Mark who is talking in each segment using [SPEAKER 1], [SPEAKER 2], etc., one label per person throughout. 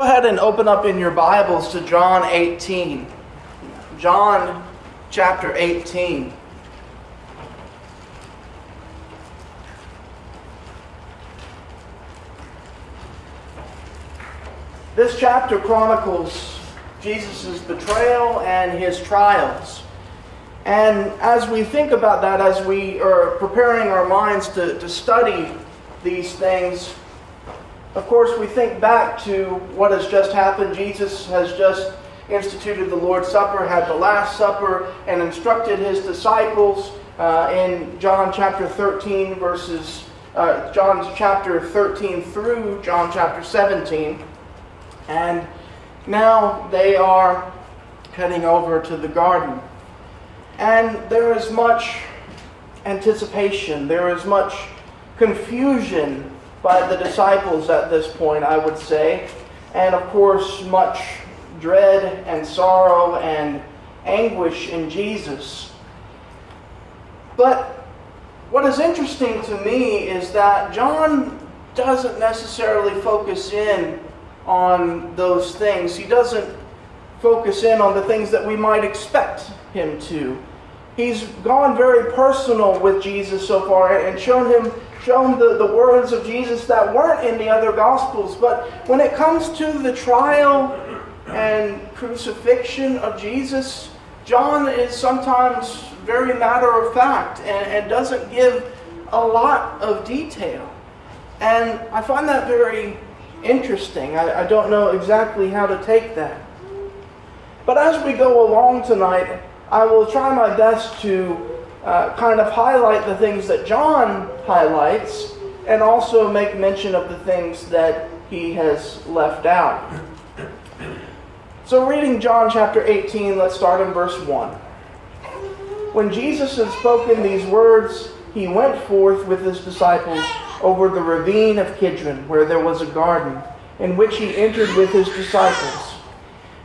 [SPEAKER 1] Go ahead and open up in your Bibles to John 18. John chapter 18. This chapter chronicles Jesus' betrayal and his trials. And as we think about that, as we are preparing our minds to study these things, of course, we think back to what has just happened. Jesus has just instituted the Lord's Supper, had the Last Supper, and instructed his disciples in John chapter 13 John chapter 13 through John chapter 17. And now they are heading over to the garden. And there is much anticipation, there is much confusion by the disciples at this point, I would say. And of course, much dread and sorrow and anguish in Jesus. But what is interesting to me is that John doesn't necessarily focus in on those things. He doesn't focus in on the things that we might expect him to. He's gone very personal with Jesus so far and shown the words of Jesus that weren't in the other Gospels. But when it comes to the trial and crucifixion of Jesus, John is sometimes very matter of fact and doesn't give a lot of detail. And I find that very interesting. I don't know exactly how to take that. But as we go along tonight, I will try my best to kind of highlight the things that John highlights and also make mention of the things that he has left out. So reading John chapter 18, let's start in verse 1. When Jesus had spoken these words, he went forth with his disciples over the ravine of Kidron, where there was a garden, in which he entered with his disciples.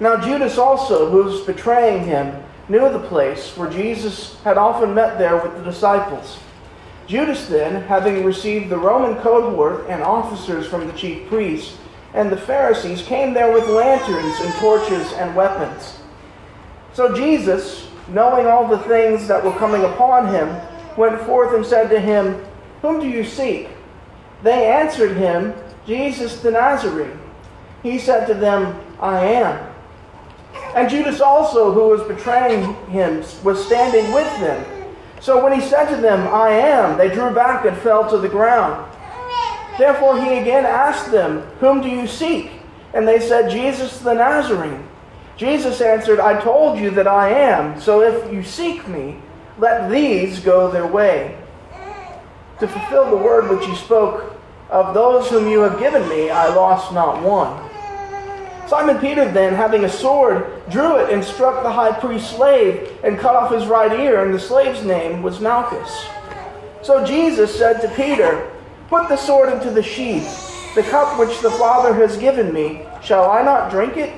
[SPEAKER 1] Now Judas also, who was betraying him, knew the place, where Jesus had often met there with the disciples. Judas then, having received the Roman cohort and officers from the chief priests and the Pharisees, came there with lanterns and torches and weapons. So Jesus, knowing all the things that were coming upon him, went forth and said to him, "Whom do you seek?" They answered him, "Jesus the Nazarene." He said to them, "I am." And Judas also, who was betraying him, was standing with them. So when he said to them, "I am," they drew back and fell to the ground. Therefore he again asked them, "Whom do you seek?" And they said, "Jesus the Nazarene." Jesus answered, "I told you that I am. So if you seek me, let these go their way. To fulfill the word which you spoke, of those whom you have given me, I lost not one." Simon Peter then, having a sword, drew it and struck the high priest's slave and cut off his right ear, and the slave's name was Malchus. So Jesus said to Peter, "Put the sword into the sheath. The cup which the Father has given me, shall I not drink it?"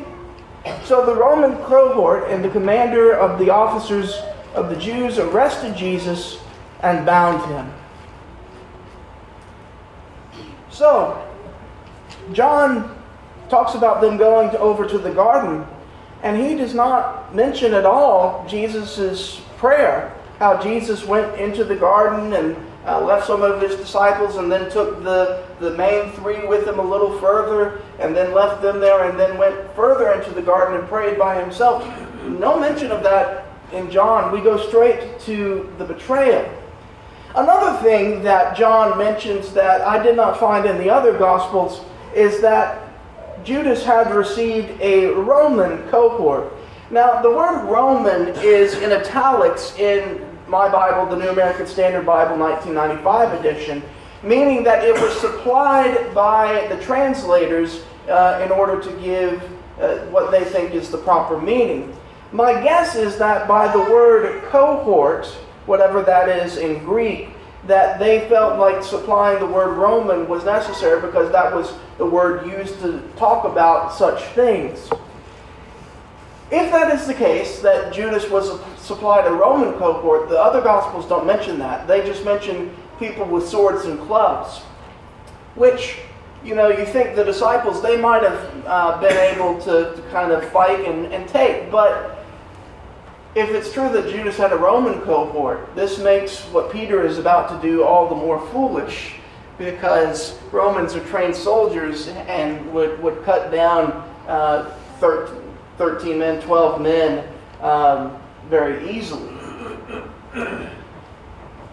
[SPEAKER 1] So the Roman cohort and the commander of the officers of the Jews arrested Jesus and bound him. So, John talks about them going over to the garden, and he does not mention at all Jesus' prayer, how Jesus went into the garden and left some of his disciples and then took the main three with him a little further and then left them there and then went further into the garden and prayed by himself. No mention of that in John. We go straight to the betrayal. Another thing that John mentions that I did not find in the other Gospels is that Judas had received a Roman cohort. Now, the word Roman is in italics in my Bible, the New American Standard Bible 1995 edition, meaning that it was supplied by the translators in order to give what they think is the proper meaning. My guess is that by the word cohort, whatever that is in Greek, that they felt like supplying the word Roman was necessary because that was the word used to talk about such things. If that is the case, that Judas was supplied a Roman cohort, the other Gospels don't mention that. They just mention people with swords and clubs, which you think the disciples, they might have been able to kind of fight and take. But if it's true that Judas had a Roman cohort, this makes what Peter is about to do all the more foolish, because Romans are trained soldiers and would cut down 13 men, 12 men very easily.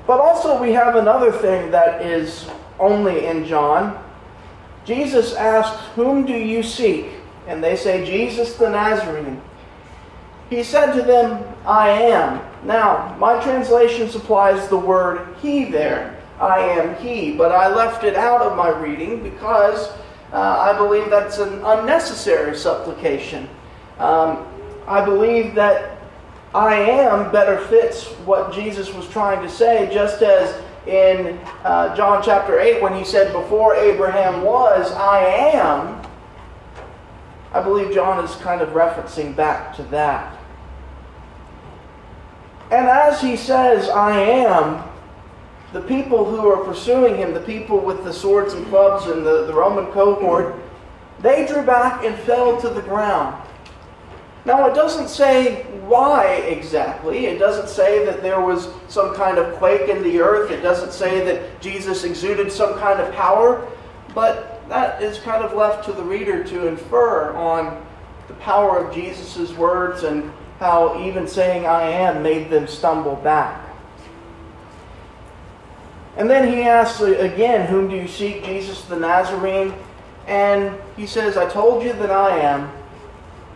[SPEAKER 1] But also we have another thing that is only in John. Jesus asked, "Whom do you seek?" And they say, "Jesus the Nazarene." He said to them, "I am." Now, my translation supplies the word "he" there. I am he. But I left it out of my reading because I believe that's an unnecessary supplication. I believe that "I am" better fits what Jesus was trying to say, just as in John chapter 8 when he said, "Before Abraham was, I am." I believe John is kind of referencing back to that. And as he says, "I am," the people who are pursuing him, the people with the swords and clubs and the Roman cohort, they drew back and fell to the ground. Now, it doesn't say why exactly. It doesn't say that there was some kind of quake in the earth. It doesn't say that Jesus exuded some kind of power. But that is kind of left to the reader to infer on the power of Jesus' words and how even saying "I am" made them stumble back. And then he asks again, "Whom do you seek?" Jesus the Nazarene. And he says, "I told you that I am."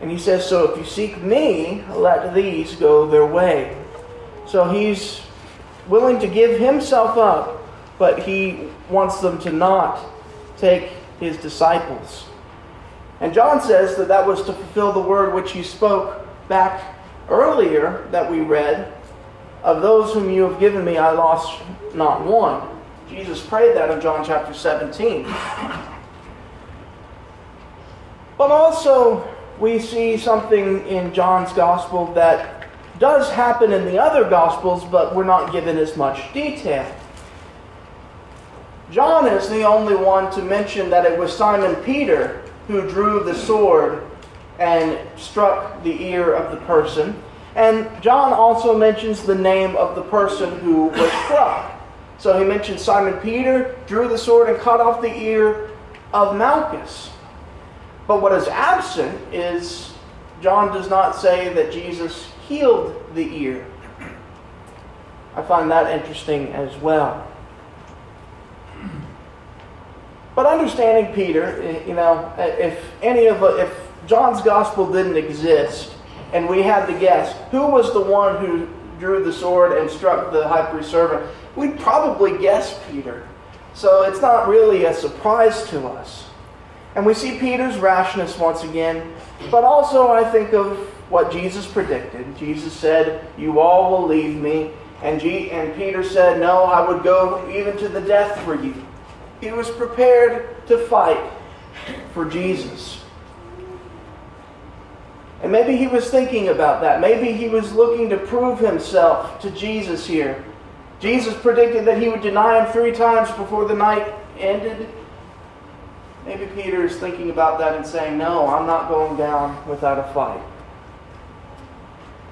[SPEAKER 1] And he says, "So if you seek me, let these go their way." So he's willing to give himself up, but he wants them to not take his disciples. And John says that that was to fulfill the word which he spoke back earlier that we read, "Of those whom you have given me, I lost not one." Jesus prayed that in John chapter 17. But also, we see something in John's gospel that does happen in the other gospels, but we're not given as much detail. John is the only one to mention that it was Simon Peter who drew the sword and struck the ear of the person. And John also mentions the name of the person who was struck. So he mentions Simon Peter drew the sword and cut off the ear of Malchus. But what is absent is John does not say that Jesus healed the ear. I find that interesting as well. But understanding Peter, if John's gospel didn't exist and we had to guess who was the one who drew the sword and struck the high priest's servant, we'd probably guess Peter. So it's not really a surprise to us. And we see Peter's rashness once again, but also I think of what Jesus predicted. Jesus said, "You all will leave me." And Peter said, "No, I would go even to the death for you." He was prepared to fight for Jesus. And maybe he was thinking about that. Maybe he was looking to prove himself to Jesus here. Jesus predicted that he would deny him 3 times before the night ended. Maybe Peter is thinking about that and saying, "No, I'm not going down without a fight."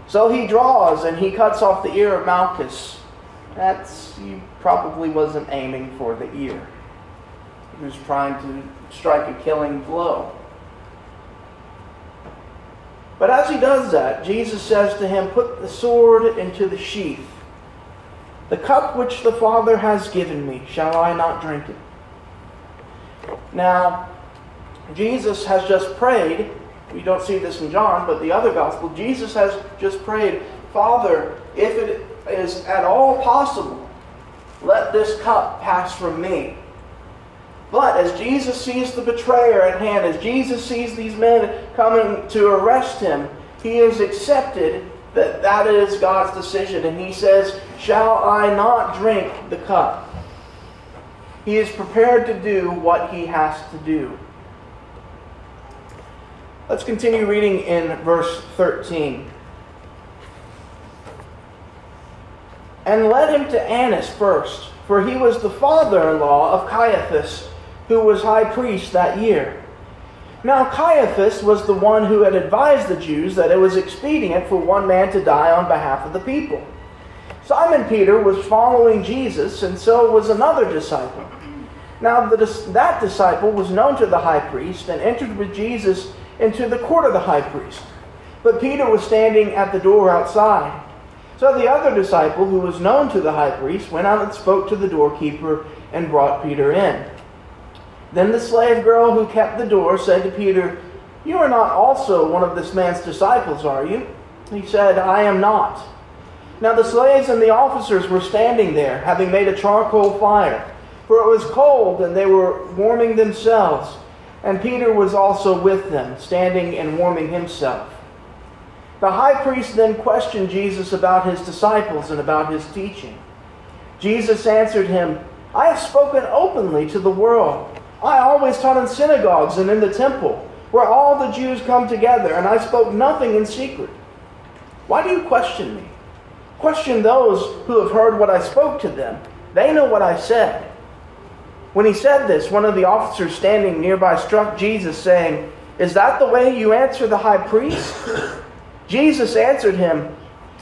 [SPEAKER 1] So he draws and he cuts off the ear of Malchus. He probably wasn't aiming for the ear. He was trying to strike a killing blow. But as he does that, Jesus says to him, "Put the sword into the sheath. The cup which the Father has given me, shall I not drink it?" Now, Jesus has just prayed. We don't see this in John, but the other gospel. Jesus has just prayed, "Father, if it is at all possible, let this cup pass from me." But as Jesus sees the betrayer at hand, as Jesus sees these men coming to arrest him, he has accepted that that is God's decision. And he says, "Shall I not drink the cup?" He is prepared to do what he has to do. Let's continue reading in verse 13. "And led him to Annas first, for he was the father-in-law of Caiaphas, who was high priest that year. Now Caiaphas was the one who had advised the Jews that it was expedient for one man to die on behalf of the people. Simon Peter was following Jesus, and so was another disciple. Now that disciple was known to the high priest and entered with Jesus into the court of the high priest. But Peter was standing at the door outside. So the other disciple, who was known to the high priest, went out and spoke to the doorkeeper and brought Peter in. Then the slave girl who kept the door said to Peter, "You are not also one of this man's disciples, are you?" He said, "I am not." Now the slaves and the officers were standing there, having made a charcoal fire, for it was cold and they were warming themselves. And Peter was also with them, standing and warming himself. The high priest then questioned Jesus about his disciples and about his teaching. Jesus answered him, "I have spoken openly to the world. I always taught in synagogues and in the temple, where all the Jews come together, and I spoke nothing in secret. Why do you question me? Question those who have heard what I spoke to them. They know what I said." When he said this, one of the officers standing nearby struck Jesus, saying, "Is that the way you answer the high priest?" Jesus answered him,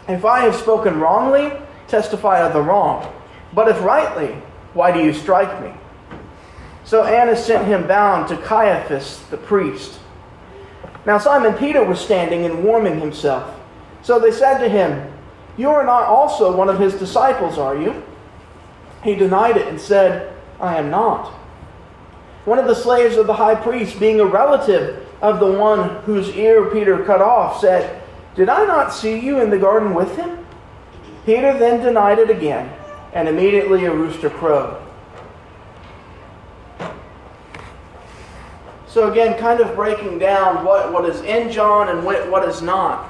[SPEAKER 1] "If I have spoken wrongly, testify of the wrong. But if rightly, why do you strike me?" So Annas sent him bound to Caiaphas the priest. Now Simon Peter was standing and warming himself. So they said to him, "You are not also one of his disciples, are you?" He denied it and said, "I am not." One of the slaves of the high priest, being a relative of the one whose ear Peter cut off, said, "Did I not see you in the garden with him?" Peter then denied it again, and immediately a rooster crowed. So again, kind of breaking down what is in John and what is not.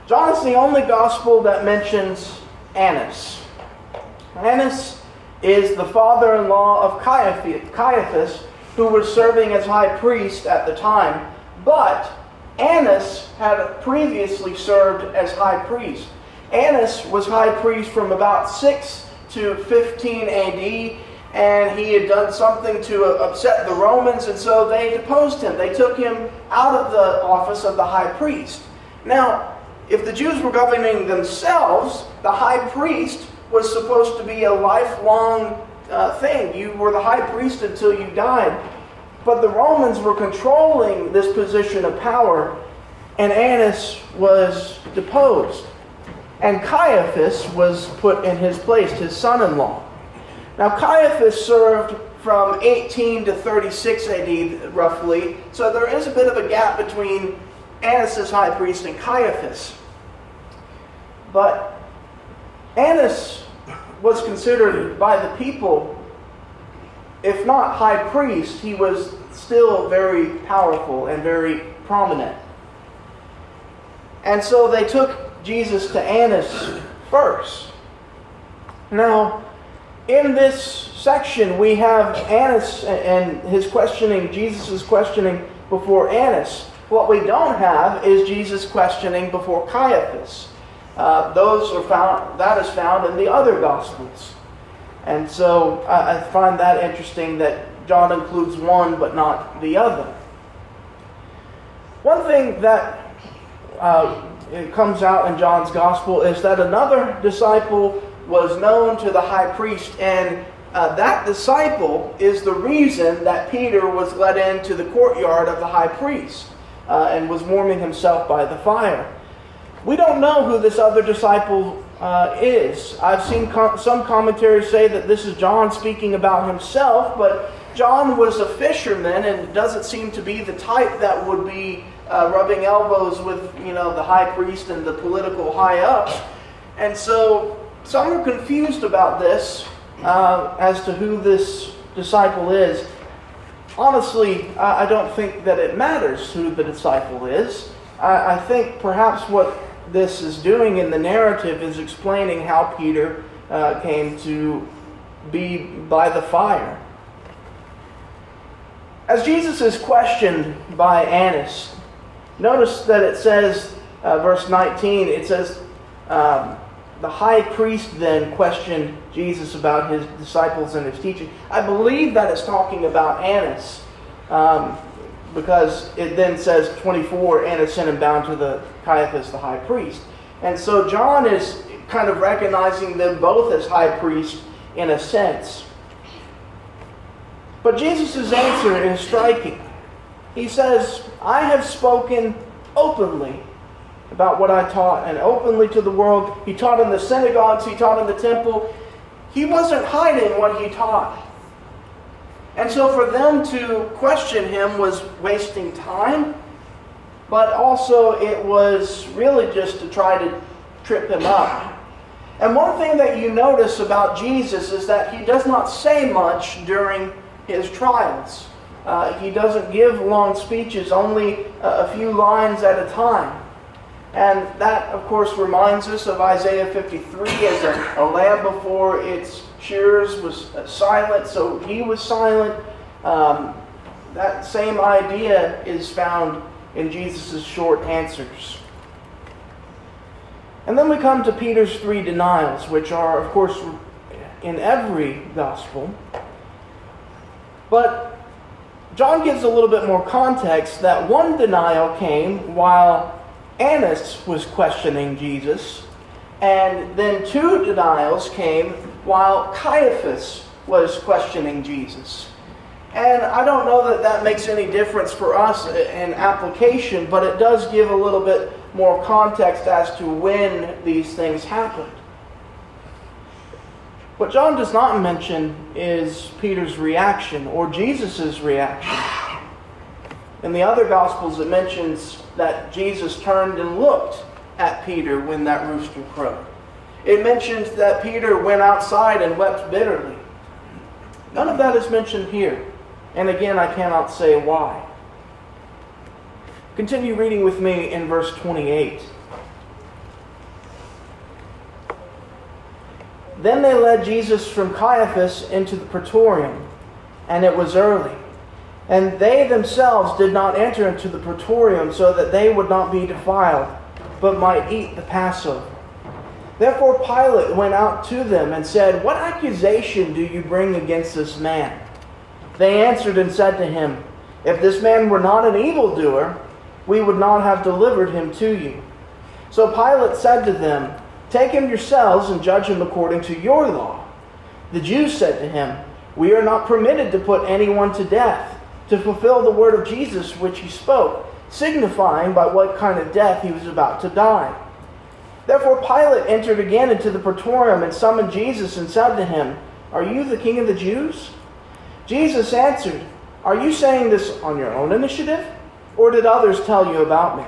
[SPEAKER 1] John is the only gospel that mentions Annas. Annas is the father-in-law of Caiaphas, who was serving as high priest at the time. But Annas had previously served as high priest. Annas was high priest from about 6 to 15 AD, and he had done something to upset the Romans, and so they deposed him. They took him out of the office of the high priest. Now, if the Jews were governing themselves, the high priest was supposed to be a lifelong thing. You were the high priest until you died. But the Romans were controlling this position of power, and Annas was deposed. And Caiaphas was put in his place, his son-in-law. Now Caiaphas served from 18 to 36 AD, roughly, so there is a bit of a gap between Annas as high priest and Caiaphas. But Annas was considered by the people, if not high priest, he was still very powerful and very prominent. And so they took Jesus to Annas first. Now, in this section, we have Annas and his questioning, Jesus' questioning before Annas. What we don't have is Jesus' questioning before Caiaphas. That is found in the other Gospels. And so I find that interesting that John includes one but not the other. One thing that it comes out in John's Gospel is that another disciple was known to the high priest, and that disciple is the reason that Peter was led into the courtyard of the high priest and was warming himself by the fire. We don't know who this other disciple is. I've seen some commentaries say that this is John speaking about himself, but John was a fisherman and doesn't seem to be the type that would be rubbing elbows with, the high priest and the political high-ups. And so some are confused about this as to who this disciple is. Honestly, I don't think that it matters who the disciple is. I think perhaps what this is doing in the narrative is explaining how Peter came to be by the fire. As Jesus is questioned by Annas, notice that it says, verse 19, it says, the high priest then questioned Jesus about his disciples and his teaching, I believe that it's talking about Annas, because it then says 24, Annas sent him bound to the Caiaphas, the high priest. And so John is kind of recognizing them both as high priests in a sense. But Jesus' answer is striking. He says, I have spoken openly about what I taught, and openly to the world. He taught in the synagogues, he taught in the temple. He wasn't hiding what he taught. And so for them to question him was wasting time, but also it was really just to try to trip him up. And one thing that you notice about Jesus is that he does not say much during his trials. He doesn't give long speeches, only a few lines at a time. And that, of course, reminds us of Isaiah 53 as a lamb before its shearers was silent, so he was silent. That same idea is found in Jesus' short answers. And then we come to Peter's 3 denials, which are, of course, in every gospel. But John gives a little bit more context that one denial came while Annas was questioning Jesus, and then 2 denials came while Caiaphas was questioning Jesus. And I don't know that that makes any difference for us in application, but it does give a little bit more context as to when these things happened. What John does not mention is Peter's reaction or Jesus' reaction. In the other Gospels, it mentions that Jesus turned and looked at Peter when that rooster crowed. It mentions that Peter went outside and wept bitterly. None of that is mentioned here. And again, I cannot say why. Continue reading with me in verse 28. Then they led Jesus from Caiaphas into the praetorium, and it was early. And they themselves did not enter into the praetorium so that they would not be defiled, but might eat the Passover. Therefore Pilate went out to them and said, What accusation do you bring against this man? They answered and said to him, If this man were not an evildoer, we would not have delivered him to you. So Pilate said to them, Take him yourselves and judge him according to your law. The Jews said to him, We are not permitted to put anyone to death, to fulfill the word of Jesus which he spoke, signifying by what kind of death he was about to die. Therefore Pilate entered again into the praetorium and summoned Jesus and said to him, Are you the king of the Jews? Jesus answered, Are you saying this on your own initiative, or did others tell you about me?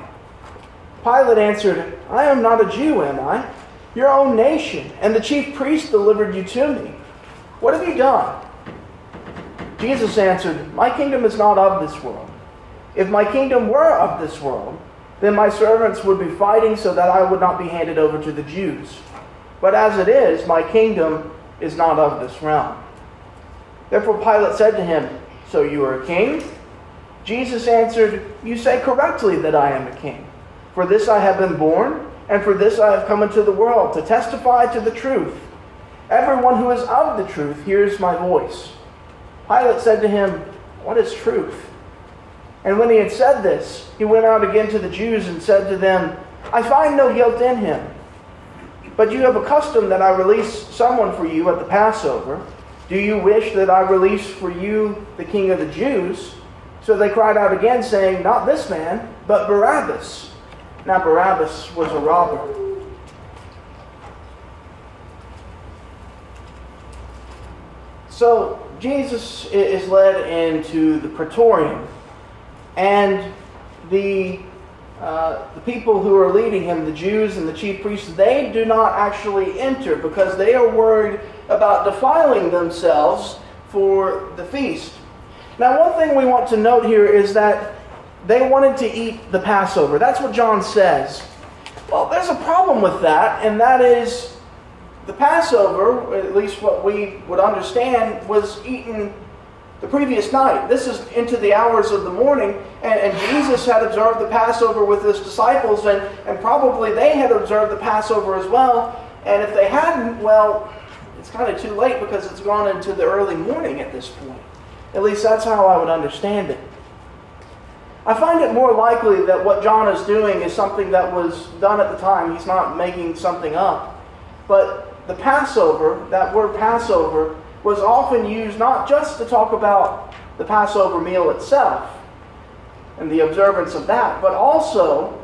[SPEAKER 1] Pilate answered, I am not a Jew, am I? Your own nation and the chief priest delivered you to me. What have you done? Jesus answered, My kingdom is not of this world. If my kingdom were of this world, then my servants would be fighting so that I would not be handed over to the Jews. But as it is, my kingdom is not of this realm. Therefore Pilate said to him, So you are a king? Jesus answered, You say correctly that I am a king. For this I have been born, and for this I have come into the world, to testify to the truth. Everyone who is of the truth hears my voice. Pilate said to him, What is truth? And when he had said this, he went out again to the Jews and said to them, I find no guilt in him. But you have a custom that I release someone for you at the Passover. Do you wish that I release for you the king of the Jews? So they cried out again, saying, Not this man, but Barabbas. Now Barabbas was a robber. So Jesus is led into the praetorium, and the people who are leading him, the Jews and the chief priests, they do not actually enter because they are worried about defiling themselves for the feast. Now, one thing we want to note here is that they wanted to eat the Passover. That's what John says. Well, there's a problem with that, and that is the Passover, at least what we would understand, was eaten the previous night. This is into the hours of the morning, and Jesus had observed the Passover with his disciples, and probably they had observed the Passover as well. And if they hadn't, well, it's kind of too late because it's gone into the early morning at this point. At least that's how I would understand it. I find it more likely that what John is doing is something that was done at the time. He's not making something up. But the Passover, that word Passover, was often used not just to talk about the Passover meal itself and the observance of that, but also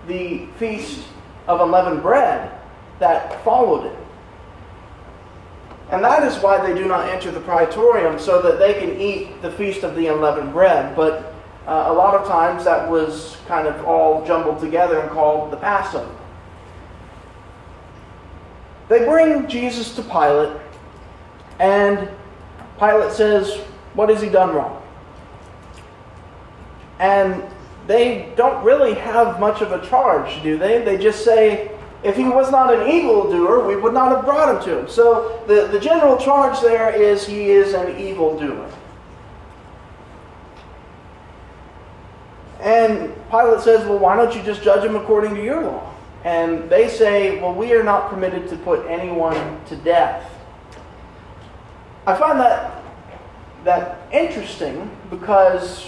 [SPEAKER 1] the Feast of Unleavened Bread that followed it. And that is why they do not enter the praetorium, so that they can eat the Feast of the Unleavened Bread. But a lot of times that was kind of all jumbled together and called the Passover. They bring Jesus to Pilate, and Pilate says, "What has he done wrong?" And they don't really have much of a charge, do they? They just say, if he was not an evildoer, we would not have brought him to him. So the general charge there is he is an evildoer. And Pilate says, well, why don't you just judge him according to your law? And they say, well, we are not permitted to put anyone to death. I find that interesting because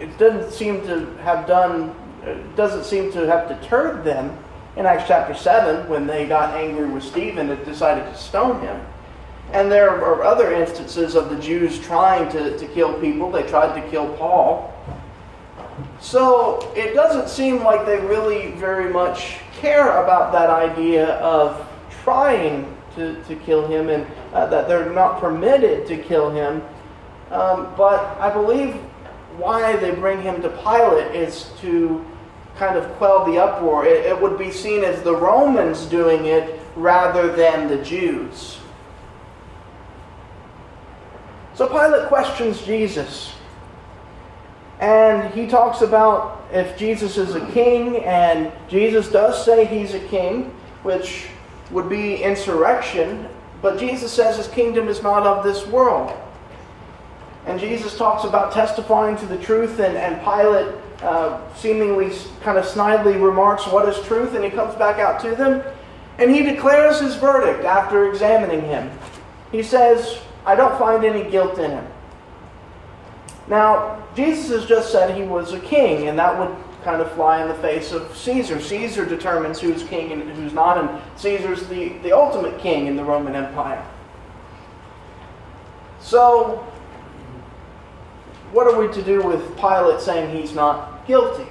[SPEAKER 1] it doesn't seem to have deterred them in Acts chapter 7 when they got angry with Stephen and decided to stone him. And there are other instances of the Jews trying to kill people. They tried to kill Paul. So it doesn't seem like they really very much care about that idea of trying to kill him and that they're not permitted to kill him. But I believe why they bring him to Pilate is to kind of quell the uproar. It would be seen as the Romans doing it rather than the Jews. So Pilate questions Jesus. And he talks about if Jesus is a king, and Jesus does say he's a king, which would be insurrection, but Jesus says his kingdom is not of this world. And Jesus talks about testifying to the truth, and Pilate seemingly kind of snidely remarks, what is truth? And he comes back out to them, and he declares his verdict after examining him. He says, I don't find any guilt in him. Now, Jesus has just said he was a king, and that would kind of fly in the face of Caesar. Caesar determines who's king and who's not, and Caesar's the ultimate king in the Roman Empire. So, what are we to do with Pilate saying he's not guilty?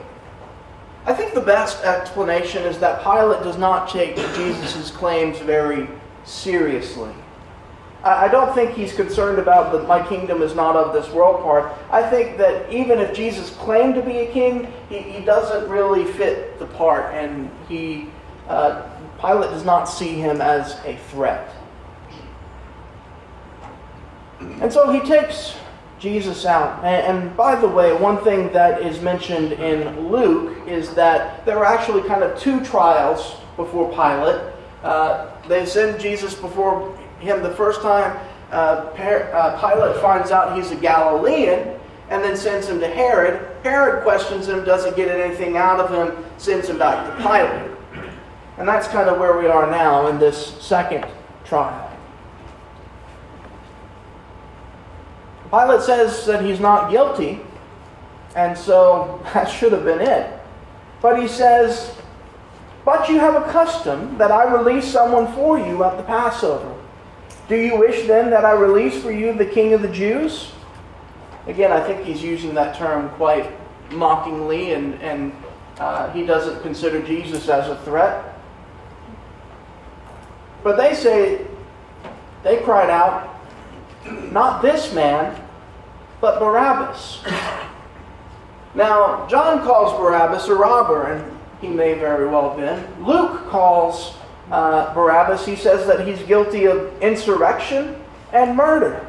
[SPEAKER 1] I think the best explanation is that Pilate does not take Jesus' claims very seriously. I don't think he's concerned about the my kingdom is not of this world part. I think that even if Jesus claimed to be a king, he doesn't really fit the part, and Pilate does not see him as a threat. And so he takes Jesus out. And by the way, one thing that is mentioned in Luke is that there were actually kind of two trials before Pilate. They send Jesus before him the first time. Pilate finds out he's a Galilean and then sends him to Herod. Herod questions him, doesn't get anything out of him, sends him back to Pilate. And that's kind of where we are now in this second trial. Pilate says that he's not guilty, and so that should have been it. But he says, but you have a custom that I release someone for you at the Passover. Do you wish then that I release for you the King of the Jews? Again, I think he's using that term quite mockingly, and he doesn't consider Jesus as a threat. But they cried out, not this man, but Barabbas. Now, John calls Barabbas a robber, and he may very well have been. Luke calls Barabbas, he says that he's guilty of insurrection and murder.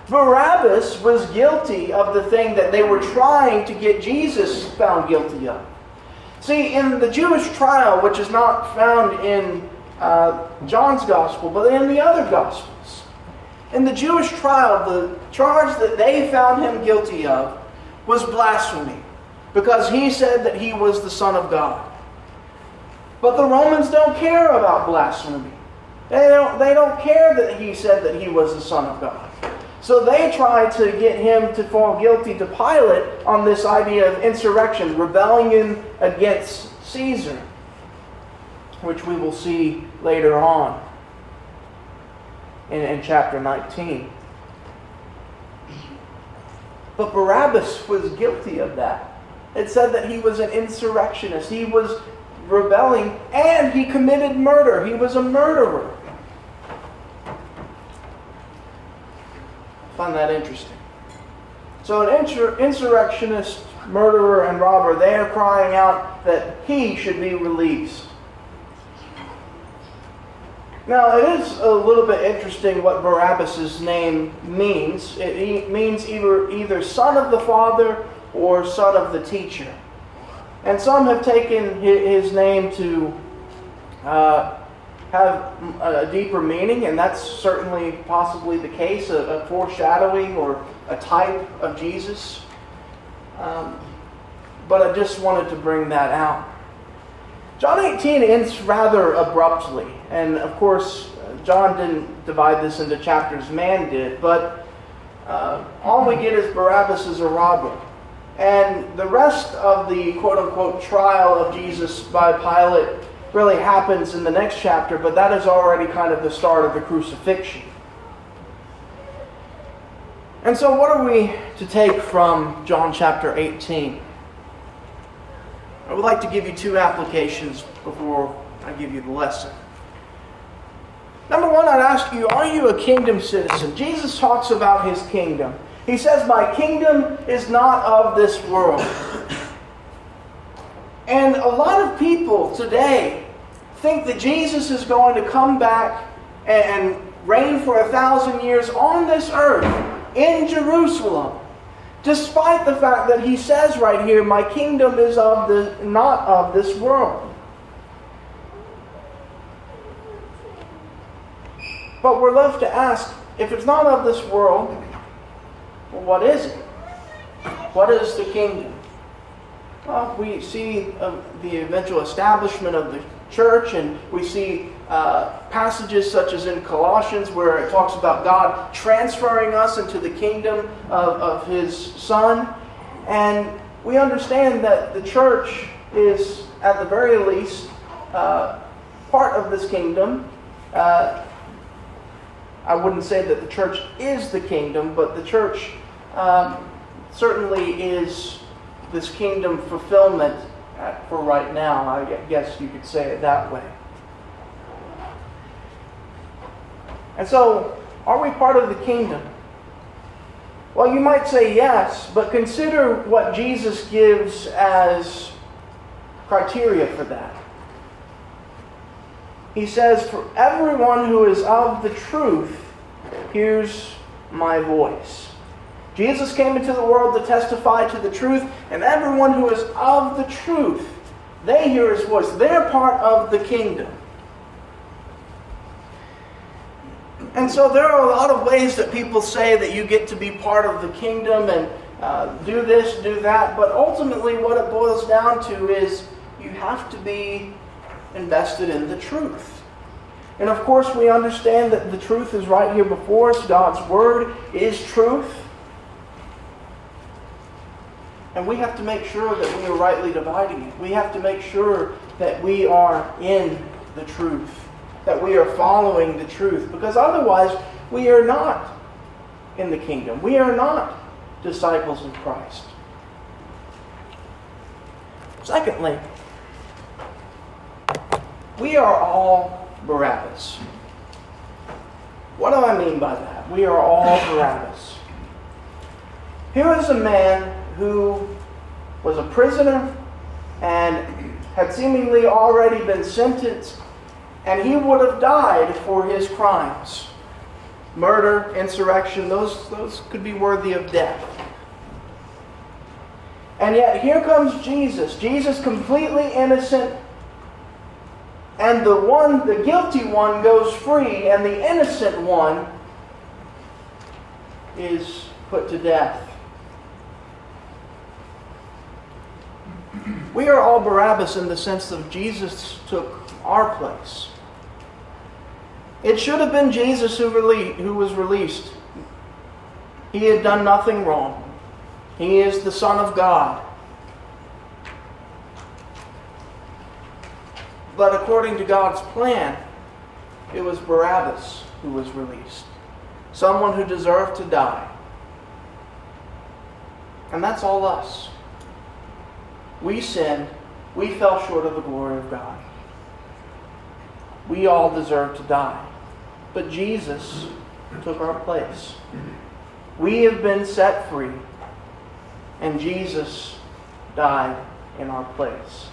[SPEAKER 1] Barabbas was guilty of the thing that they were trying to get Jesus found guilty of. See, in the Jewish trial, which is not found in John's Gospel, but in the other Gospels, in the Jewish trial, the charge that they found him guilty of was blasphemy, because he said that he was the Son of God. But the Romans don't care about blasphemy. They don't care that he said that he was the Son of God. So they try to get him to fall guilty to Pilate on this idea of insurrection, rebellion against Caesar, which we will see later on in chapter 19. But Barabbas was guilty of that. It said that he was an insurrectionist. He was rebelling and he committed murder. He was a murderer. I find that interesting. So an insurrectionist, murderer, and robber, they are crying out that he should be released. Now, it is a little bit interesting what Barabbas' name means. It means either son of the father or son of the teacher. And some have taken his name to have a deeper meaning, and that's certainly possibly the case, a foreshadowing or a type of Jesus. But I just wanted to bring that out. John 18 ends rather abruptly, and of course John didn't divide this into chapters, man did, but all we get is Barabbas is a robber. And the rest of the quote-unquote trial of Jesus by Pilate really happens in the next chapter, but that is already kind of the start of the crucifixion. And so what are we to take from John chapter 18? I would like to give you two applications before I give you the lesson. Number one, I'd ask you, are you a kingdom citizen? Jesus talks about his kingdom. He says, my kingdom is not of this world. And a lot of people today think that Jesus is going to come back and reign for 1,000 years on this earth in Jerusalem, despite the fact that he says right here, my kingdom is not of this world. But we're left to ask, if it's not of this world, well, what is it? What is the kingdom? Well, we see the eventual establishment of the church, and we see passages such as in Colossians where it talks about God transferring us into the kingdom of his Son. And we understand that the church is, at the very least, part of this kingdom. I wouldn't say that the church is the kingdom, but the church certainly is this kingdom fulfillment for right now. I guess you could say it that way. And so, are we part of the kingdom? Well, you might say yes, but consider what Jesus gives as criteria for that. He says, for everyone who is of the truth hears my voice. Jesus came into the world to testify to the truth, and everyone who is of the truth, they hear his voice. They're part of the kingdom. And so there are a lot of ways that people say that you get to be part of the kingdom and do this, do that, but ultimately what it boils down to is you have to be invested in the truth. And of course we understand that the truth is right here before us. God's word is truth. And we have to make sure that we are rightly dividing it. We have to make sure that we are in the truth, that we are following the truth, because otherwise we are not in the kingdom. We are not disciples of Christ. Secondly, we are all Barabbas. What do I mean by that? We are all Barabbas. Here is a man who was a prisoner and had seemingly already been sentenced, and he would have died for his crimes. Murder, insurrection, those could be worthy of death. And yet here comes Jesus. Jesus completely innocent, and the guilty one goes free, and the innocent one is put to death. We are all Barabbas in the sense that Jesus took our place. It should have been Jesus who was released. He had done nothing wrong. He is the Son of God. But according to God's plan, it was Barabbas who was released. Someone who deserved to die. And that's all us. We sinned. We fell short of the glory of God. We all deserve to die. But Jesus took our place. We have been set free. And Jesus died in our place.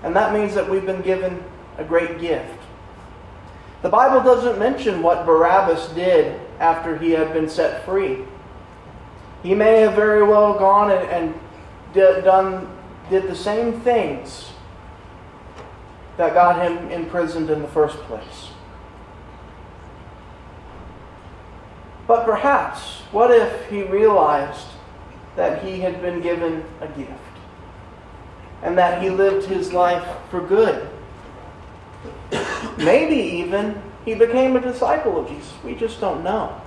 [SPEAKER 1] And that means that we've been given a great gift. The Bible doesn't mention what Barabbas did after he had been set free. He may have very well gone and did the same things that got him imprisoned in the first place. But perhaps, what if he realized that he had been given a gift and that he lived his life for good? Maybe even he became a disciple of Jesus. We just don't know.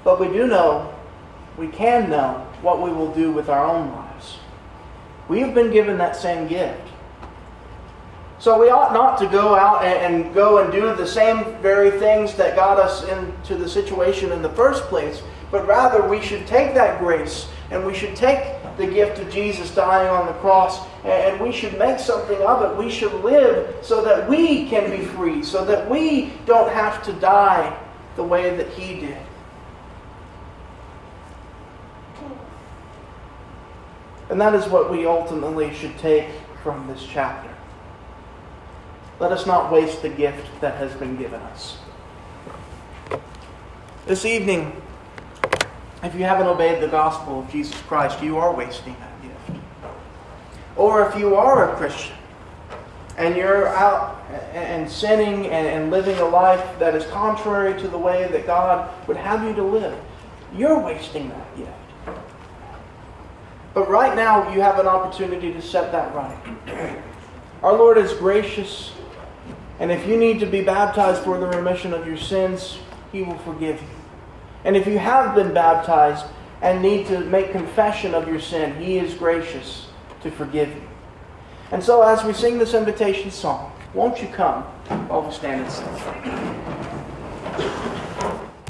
[SPEAKER 1] But we do know, we can know what we will do with our own lives. We have been given that same gift. So we ought not to go out and do the same very things that got us into the situation in the first place, but rather we should take that grace and we should take the gift of Jesus dying on the cross and we should make something of it. We should live so that we can be free, so that we don't have to die the way that He did. And that is what we ultimately should take from this chapter. Let us not waste the gift that has been given us. This evening, if you haven't obeyed the gospel of Jesus Christ, you are wasting that gift. Or if you are a Christian and you're out and sinning and living a life that is contrary to the way that God would have you to live, you're wasting that gift. But right now, you have an opportunity to set that right. Our Lord is gracious, and if you need to be baptized for the remission of your sins, He will forgive you. And if you have been baptized and need to make confession of your sin, He is gracious to forgive you. And so as we sing this invitation song, won't you come while we stand and sing?